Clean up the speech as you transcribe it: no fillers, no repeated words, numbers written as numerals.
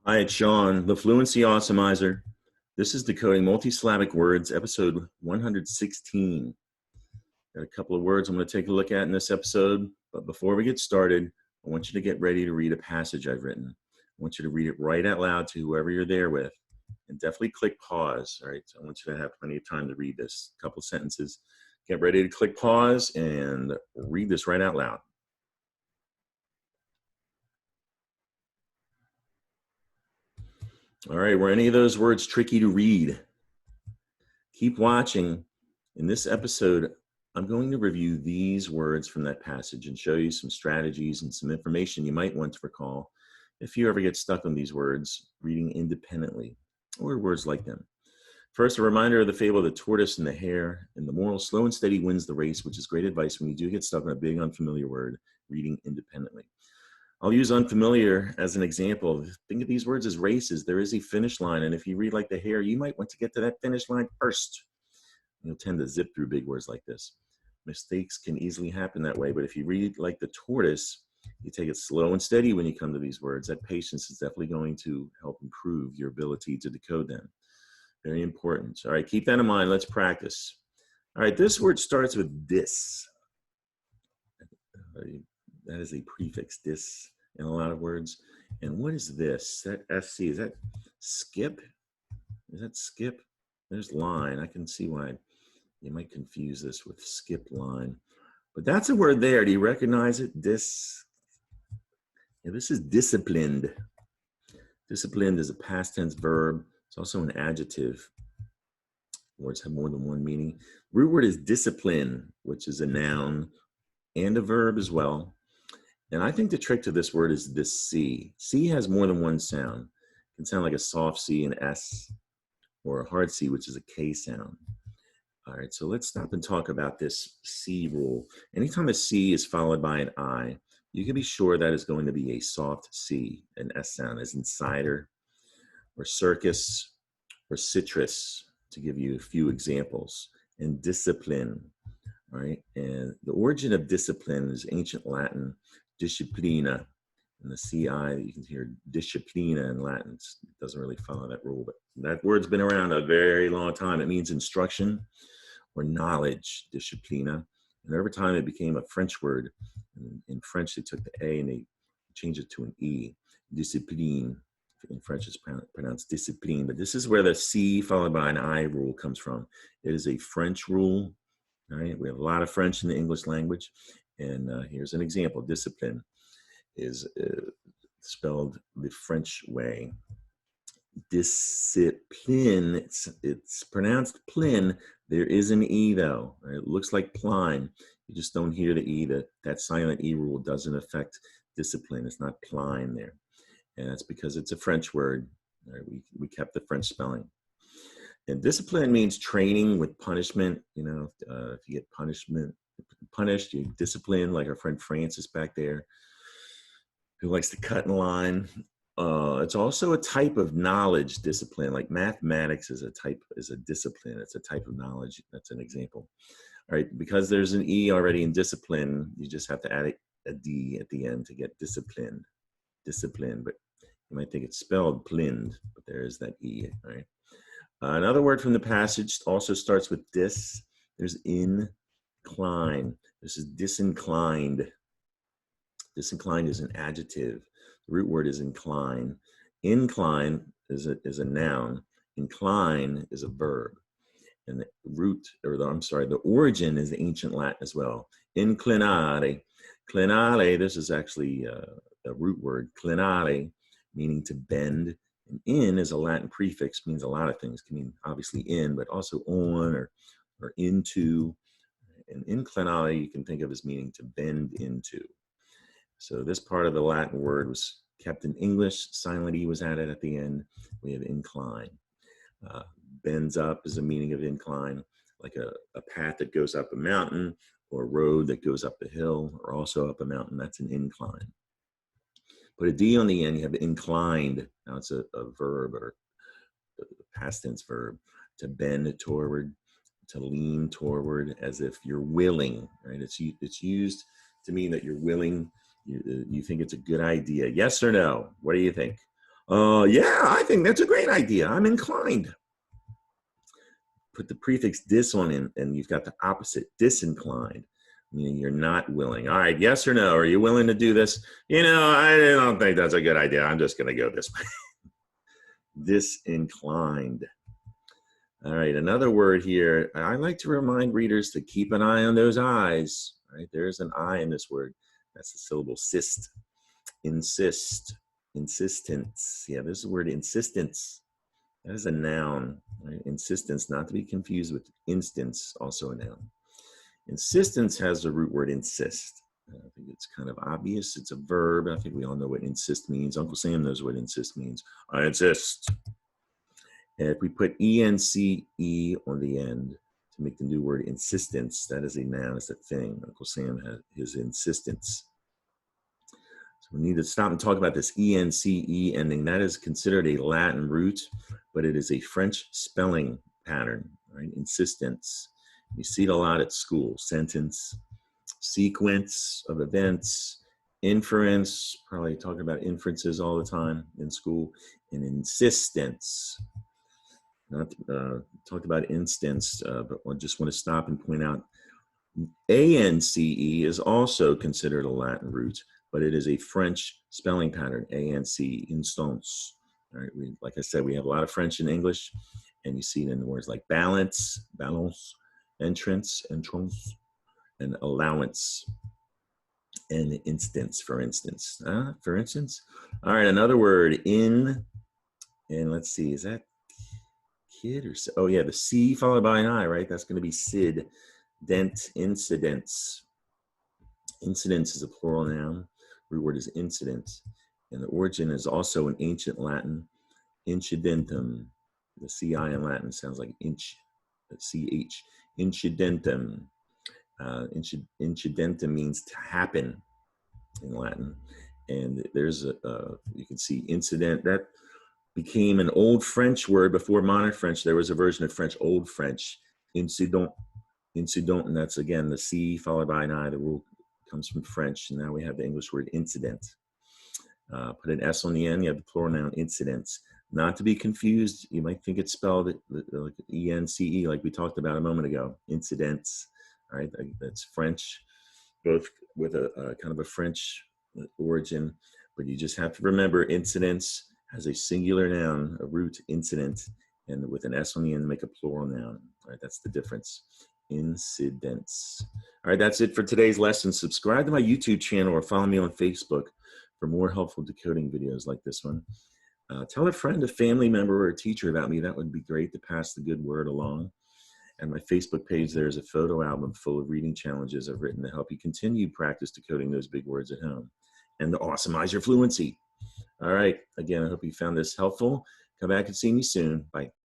Hi, it's Sean, the Fluency Awesomeizer. This is Decoding Multi-Syllabic Words, episode 116. Got a couple of words I'm going to take a look at in this episode, but before we get started, I want you to get ready to read a passage I've written. I want you to read it right out loud to whoever you're there with, and definitely click pause, all right? So I want you to have plenty of time to read this, a couple sentences. Get ready to click pause and read this right out loud. All right, were any of those words tricky to read? Keep watching. In this episode, I'm going to review these words from that passage and show you some strategies and some information you might want to recall if you ever get stuck on these words reading independently or words like them. First, a reminder of the fable of the tortoise and the hare, and the moral: slow and steady wins the race, which is great advice when you do get stuck on a big unfamiliar word reading independently. I'll use unfamiliar as an example. Think of these words as races. There is a finish line, and if you read like the hare, you might want to get to that finish line first. You'll tend to zip through big words like this. Mistakes can easily happen that way, but if you read like the tortoise, you take it slow and steady when you come to these words. That patience is definitely going to help improve your ability to decode them. Very important. All right, keep that in mind. Let's practice. All right, this word starts with dis. That is a prefix, dis, in a lot of words. And what is this? That SC, is that skip? Is that skip? There's line. I can see why you might confuse this with skip line. But that's a word there. Do you recognize it? This is disciplined. Disciplined is a past tense verb. It's also an adjective. Words have more than one meaning. Root word is discipline, which is a noun and a verb as well. And I think the trick to this word is this C. C has more than one sound. It can sound like a soft C, an S, or a hard C, which is a K sound. All right, so let's stop and talk about this C rule. Anytime a C is followed by an I, you can be sure that is going to be a soft C, an S sound, as in cider, or circus, or citrus, to give you a few examples. And discipline, all right? And the origin of discipline is ancient Latin, disciplina, and the CI, you can hear disciplina in Latin. It doesn't really follow that rule, but that word's been around a very long time. It means instruction or knowledge, disciplina. And over time, it became a French word. In French, they took the A and they changed it to an E, discipline. In French, it's pronounced discipline, but this is where the C followed by an I rule comes from. It is a French rule. All right, we have a lot of French in the English language. And here's an example. Discipline is spelled the French way. Discipline, it's pronounced plin. There is an E though. Right? It looks like pline. You just don't hear the E. That silent E rule doesn't affect discipline. It's not pline there. And that's because it's a French word. Right? We kept the French spelling. And discipline means training with punishment. You know, if you get punished, you discipline, like our friend Francis back there, who likes to cut in line. It's also a type of knowledge discipline, like mathematics is a discipline. It's a type of knowledge. That's an example. All right, because there's an E already in discipline, you just have to add a D at the end to get disciplined. Discipline, but you might think it's spelled plinned, but there is that E, right? Another word from the passage also starts with dis. There's incline. This is disinclined. Disinclined is an adjective. The root word is incline. Incline is a noun. Incline is a verb. And the the origin is ancient Latin as well. Inclinare. Clinare, this is actually a root word. Clinare, meaning to bend. And in is a Latin prefix, means a lot of things. It can mean obviously in, but also on or into. And inclinare you can think of as meaning to bend into. So this part of the Latin word was kept in English. Silent E was added at the end. We have incline. Bends up is a meaning of incline, like a path that goes up a mountain or a road that goes up a hill or also up a mountain. That's an incline. Put a D on the end, you have inclined. Now it's a verb or a past tense verb. To bend toward, to lean toward, as if you're willing, right? It's used to mean that you're willing. You think it's a good idea. Yes or no? What do you think? Yeah, I think that's a great idea. I'm inclined. Put the prefix dis on in, and you've got the opposite, disinclined. Meaning you're not willing. All right, yes or no? Are you willing to do this? I don't think that's a good idea. I'm just going to go this way. Disinclined. All right, another word here. I like to remind readers to keep an eye on those eyes. All right, there's an I in this word. That's the syllable sist. Insist. Insistence. Yeah, this is the word insistence. That is a noun. Right? Insistence, not to be confused with instance, also a noun. Insistence has the root word insist. I think it's kind of obvious. It's a verb. I think we all know what insist means. Uncle Sam knows what insist means. I insist. And if we put ence on the end to make the new word insistence, that is a noun. It's a thing. Uncle Sam has his insistence. So we need to stop and talk about this ence ending. That is considered a Latin root, but it is a French spelling pattern. Right? Insistence. You see it a lot at school. Sentence, sequence of events, inference, probably talking about inferences all the time in school, and insistence. Not talked about instance, but I just want to stop and point out ance is also considered a Latin root, but it is a French spelling pattern, ance, instance. All right, like I said, we have a lot of French in English, and you see it in words like balance, balance, entrance, entrance, and allowance, and instance, for instance. For instance. All right, another word, in, and let's see, is that kid or, oh yeah, the C followed by an I, right? That's going to be sid, dent, incidents. Incidents is a plural noun. Root word is incident. And the origin is also in ancient Latin, incidentum. The CI in Latin sounds like inch, CH, incidentum. Incidentum means to happen in Latin. And there's you can see incident, that became an old French word before modern French. There was a version of French, Old French, incident, and that's again the C followed by an I. The rule comes from French, and now we have the English word incident. Put an S on the end, you have the plural noun incidents. Not to be confused, you might think it's spelled like ENCE, like we talked about a moment ago, incidents. All right, that's French, both with a kind of a French origin, but you just have to remember incidents has a singular noun, a root, incident, and with an S on the end, make a plural noun. All right, that's the difference. Incidents. All right, that's it for today's lesson. Subscribe to my YouTube channel or follow me on Facebook for more helpful decoding videos like this one. Tell a friend, a family member, or a teacher about me. That would be great to pass the good word along. And my Facebook page, there's a photo album full of reading challenges I've written to help you continue practice decoding those big words at home and to awesomize your fluency. All right. Again, I hope you found this helpful. Come back and see me soon. Bye.